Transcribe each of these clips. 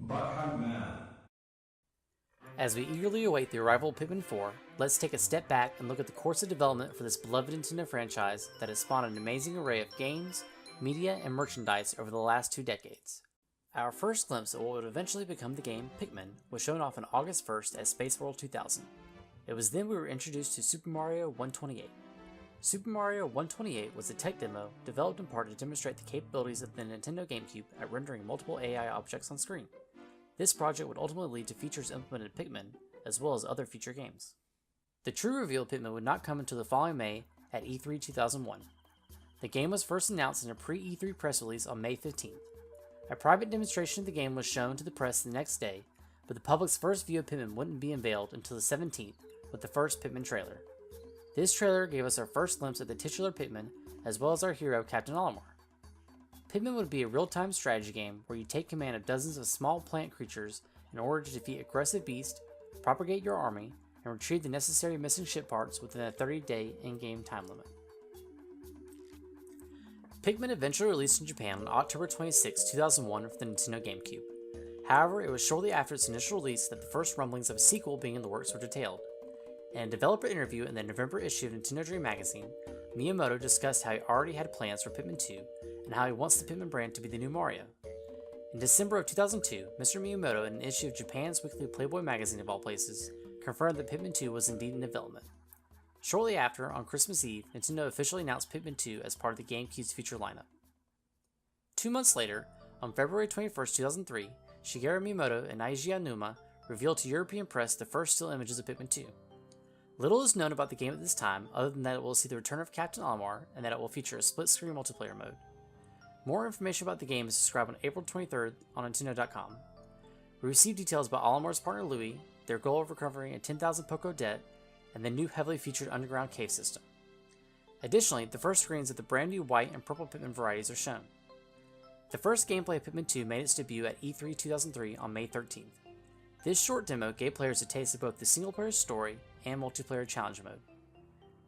Butthug Man. As we eagerly await the arrival of Pikmin 4, let's take a step back and look at the course of development for this beloved Nintendo franchise that has spawned an amazing array of games, media, and merchandise over the last 2 decades. Our first glimpse of what would eventually become the game, Pikmin, was shown off on August 1st at Space World 2000. It was then we were introduced to Super Mario 128. Super Mario 128 was a tech demo developed in part to demonstrate the capabilities of the Nintendo GameCube at rendering multiple AI objects on screen. This project would ultimately lead to features implemented in Pikmin, as well as other future games. The true reveal of Pikmin would not come until the following May at E3 2001. The game was first announced in a pre-E3 press release on May 15th. A private demonstration of the game was shown to the press the next day, but the public's first view of Pikmin wouldn't be unveiled until the 17th with the first Pikmin trailer. This trailer gave us our first glimpse of the titular Pikmin, as well as our hero, Captain Olimar. Pikmin would be a real-time strategy game where you take command of dozens of small plant creatures in order to defeat aggressive beasts, propagate your army, and retrieve the necessary missing ship parts within a 30-day in-game time limit. Pikmin eventually released in Japan on October 26, 2001 for the Nintendo GameCube. However, it was shortly after its initial release that the first rumblings of a sequel being in the works were detailed. In a developer interview in the November issue of Nintendo Dream magazine, Miyamoto discussed how he already had plans for Pikmin 2 and how he wants the Pikmin brand to be the new Mario. In December of 2002, Mr. Miyamoto, in an issue of Japan's weekly Playboy magazine of all places, confirmed that Pikmin 2 was indeed in development. Shortly after, on Christmas Eve, Nintendo officially announced Pikmin 2 as part of the GameCube's future lineup. 2 months later, on February 21, 2003, Shigeru Miyamoto and Eiji Aonuma revealed to European press the first still images of Pikmin 2. Little is known about the game at this time, other than that it will see the return of Captain Olimar and that it will feature a split-screen multiplayer mode. More information about the game is described on April 23rd on Nintendo.com. We received details about Olimar's partner Louis, their goal of recovering a 10,000 Poco debt, and the new heavily featured underground cave system. Additionally, the first screens of the brand new white and purple Pikmin varieties are shown. The first gameplay of Pikmin 2 made its debut at E3 2003 on May 13th. This short demo gave players a taste of both the single-player story and multiplayer challenge mode.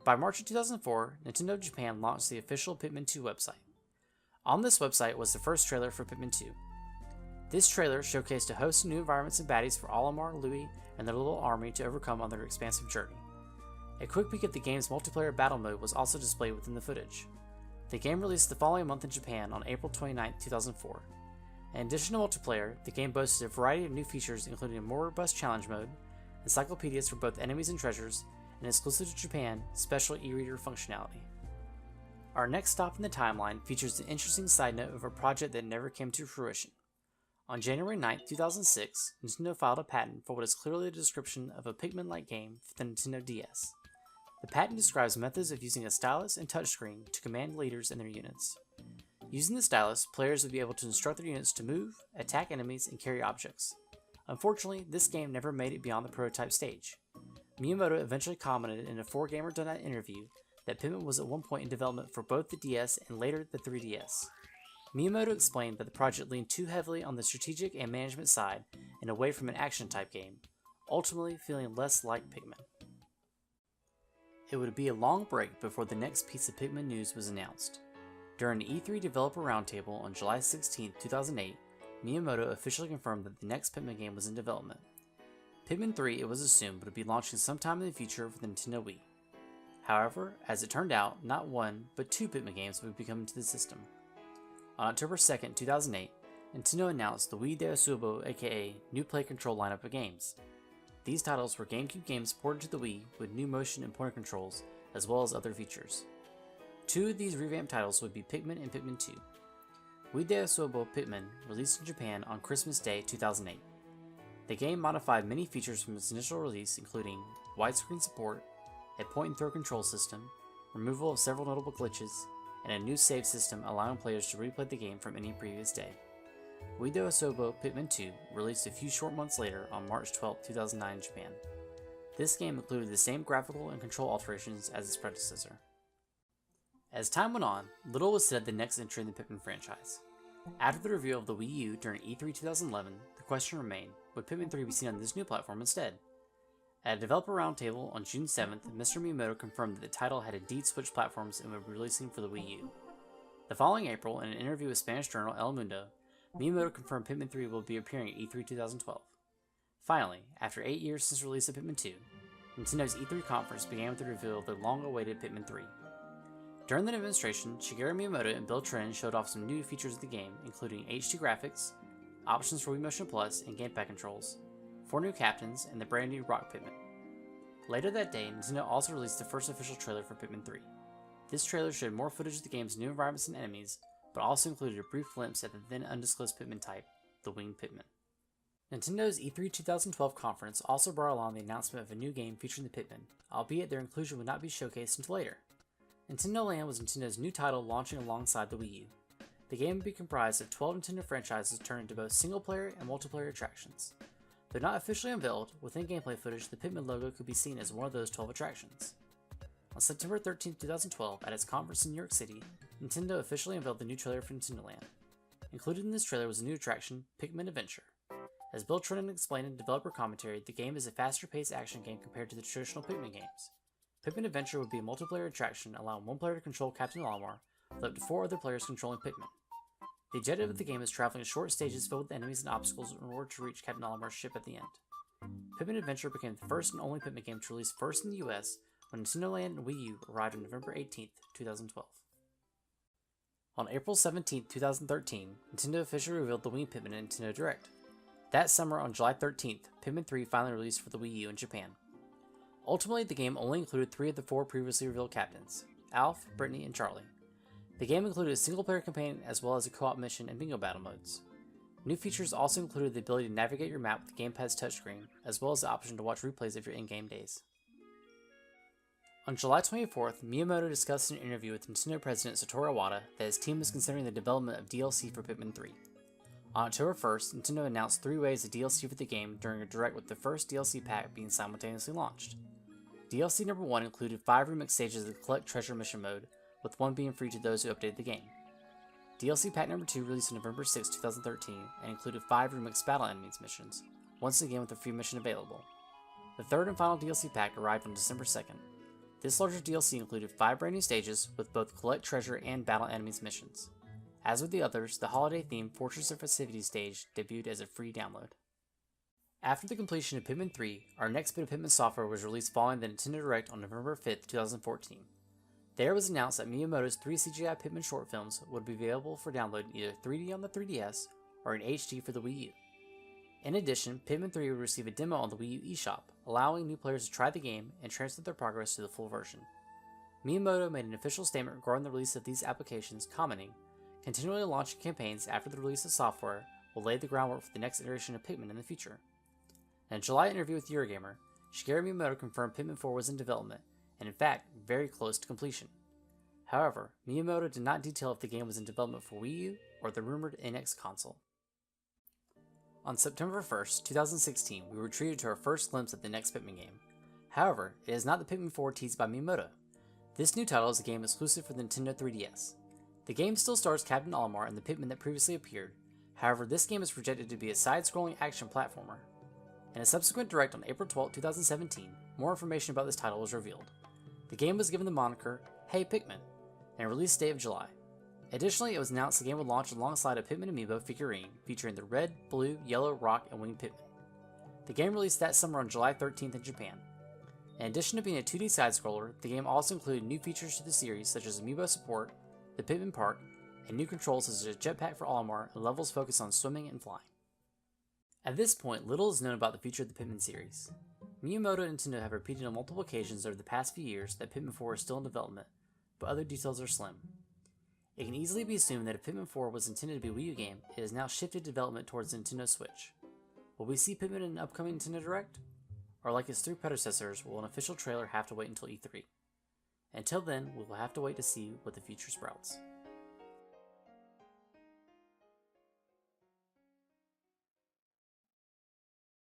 By March of 2004, Nintendo Japan launched the official Pikmin 2 website. On this website was the first trailer for Pikmin 2. This trailer showcased a host of new environments and baddies for Olimar, Louis, and their little army to overcome on their expansive journey. A quick peek at the game's multiplayer battle mode was also displayed within the footage. The game released the following month in Japan on April 29, 2004. In addition to multiplayer, the game boasted a variety of new features including a more robust challenge mode, encyclopedias for both enemies and treasures, and exclusive to Japan, special e-reader functionality. Our next stop in the timeline features an interesting side note of a project that never came to fruition. On January 9, 2006, Nintendo filed a patent for what is clearly a description of a Pikmin-like game for the Nintendo DS. The patent describes methods of using a stylus and touchscreen to command leaders and their units. Using the stylus, players would be able to instruct their units to move, attack enemies, and carry objects. Unfortunately, this game never made it beyond the prototype stage. Miyamoto eventually commented in a 4Gamer.net interview that Pikmin was at one point in development for both the DS and later the 3DS. Miyamoto explained that the project leaned too heavily on the strategic and management side and away from an action-type game, ultimately feeling less like Pikmin. It would be a long break before the next piece of Pikmin news was announced. During the E3 Developer Roundtable on July 16, 2008, Miyamoto officially confirmed that the next Pikmin game was in development. Pikmin 3, it was assumed, would be launching sometime in the future for the Nintendo Wii. However, as it turned out, not one, but 2 Pikmin games would be coming to the system. On October 2, 2008, Nintendo announced the Wii de Asubo aka New Play Control lineup of games. These titles were GameCube games ported to the Wii with new motion and pointer controls, as well as other features. 2 of these revamped titles would be Pikmin and Pikmin 2. Wii de Asubo Pikmin released in Japan on Christmas Day 2008. The game modified many features from its initial release, including widescreen support, a point-and-throw control system, removal of several notable glitches, and a new save system allowing players to replay the game from any previous day. Wii de Asubo Pikmin 2 released a few short months later on March 12, 2009 in Japan. This game included the same graphical and control alterations as its predecessor. As time went on, little was said of the next entry in the Pikmin franchise. After the reveal of the Wii U during E3 2011, the question remained, would Pikmin 3 be seen on this new platform instead? At a developer roundtable on June 7th, Mr. Miyamoto confirmed that the title had indeed switched platforms and would be releasing for the Wii U. The following April, in an interview with Spanish journal El Mundo, Miyamoto confirmed Pikmin 3 will be appearing at E3 2012. Finally, after 8 years since the release of Pikmin 2, Nintendo's E3 conference began with the reveal of the long-awaited Pikmin 3. During the demonstration, Shigeru Miyamoto and Bill Trinen showed off some new features of the game, including HD graphics, options for Wii Motion Plus and gamepad controls, 4 new captains, and the brand new Rock Pikmin. Later that day, Nintendo also released the first official trailer for Pikmin 3. This trailer showed more footage of the game's new environments and enemies, but also included a brief glimpse at the then undisclosed Pikmin type, the Winged Pikmin. Nintendo's E3 2012 conference also brought along the announcement of a new game featuring the Pikmin, albeit their inclusion would not be showcased until later. Nintendo Land was Nintendo's new title launching alongside the Wii U. The game would be comprised of 12 Nintendo franchises turned into both single-player and multiplayer attractions. Though not officially unveiled, within gameplay footage the Pikmin logo could be seen as one of those 12 attractions. On September 13, 2012, at its conference in New York City, Nintendo officially unveiled the new trailer for Nintendo Land. Included in this trailer was a new attraction, Pikmin Adventure. As Bill Trinen explained in developer commentary, the game is a faster-paced action game compared to the traditional Pikmin games. Pikmin Adventure would be a multiplayer attraction allowing one player to control Captain Olimar, with up to 4 other players controlling Pikmin. The objective of the game is traveling short stages filled with enemies and obstacles in order to reach Captain Olimar's ship at the end. Pikmin Adventure became the first and only Pikmin game to release first in the US when Nintendo Land and Wii U arrived on November 18, 2012. On April 17, 2013, Nintendo officially revealed the Winged Pikmin in Nintendo Direct. That summer, on July 13th, Pikmin 3 finally released for the Wii U in Japan. Ultimately, the game only included 3 of the 4 previously revealed captains, Alf, Brittany, and Charlie. The game included a single-player campaign as well as a co-op mission and bingo battle modes. New features also included the ability to navigate your map with the gamepad's touchscreen, as well as the option to watch replays of your in-game days. On July 24th, Miyamoto discussed in an interview with Nintendo President Satoru Iwata that his team was considering the development of DLC for Pikmin 3. On October 1st, Nintendo announced 3 waves of DLC for the game during a direct with the first DLC pack being simultaneously launched. DLC number 1 included 5 remixed stages of the Collect Treasure mission mode, with 1 being free to those who updated the game. DLC pack number 2 released on November 6, 2013, and included 5 remixed battle enemies missions, once again with a free mission available. The third and final DLC pack arrived on December 2nd. This larger DLC included 5 brand new stages with both Collect Treasure and Battle Enemies missions. As with the others, the holiday-themed Fortress of Festivities stage debuted as a free download. After the completion of Pikmin 3, our next bit of Pikmin software was released following the Nintendo Direct on November 5, 2014. There it was announced that Miyamoto's 3 CGI Pikmin short films would be available for download in either 3D on the 3DS or in HD for the Wii U. In addition, Pikmin 3 would receive a demo on the Wii U eShop, allowing new players to try the game and transfer their progress to the full version. Miyamoto made an official statement regarding the release of these applications, commenting, "Continually launching campaigns after the release of software will lay the groundwork for the next iteration of Pikmin in the future." In a July interview with Eurogamer, Shigeru Miyamoto confirmed Pikmin 4 was in development, and in fact, very close to completion. However, Miyamoto did not detail if the game was in development for Wii U or the rumored NX console. On September 1st, 2016, we were treated to our first glimpse at the next Pikmin game. However, it is not the Pikmin 4 teased by Miyamoto. This new title is a game exclusive for the Nintendo 3DS. The game still stars Captain Olimar and the Pikmin that previously appeared, however this game is projected to be a side-scrolling action platformer. In a subsequent direct on April 12, 2017, more information about this title was revealed. The game was given the moniker, Hey Pikmin, and a release date of July. Additionally, it was announced the game would launch alongside a Pikmin amiibo figurine featuring the red, blue, yellow, rock, and winged Pikmin. The game released that summer on July 13th in Japan. In addition to being a 2D side-scroller, the game also included new features to the series such as amiibo support, the Pikmin Park, and new controls such as a jetpack for Olimar and levels focused on swimming and flying. At this point, little is known about the future of the Pikmin series. Miyamoto and Nintendo have repeated on multiple occasions over the past few years that Pikmin 4 is still in development, but other details are slim. It can easily be assumed that if Pikmin 4 was intended to be a Wii U game, it has now shifted development towards the Nintendo Switch. Will we see Pikmin in an upcoming Nintendo Direct? Or like its 3 predecessors, will an official trailer have to wait until E3? Until then, we will have to wait to see what the future sprouts.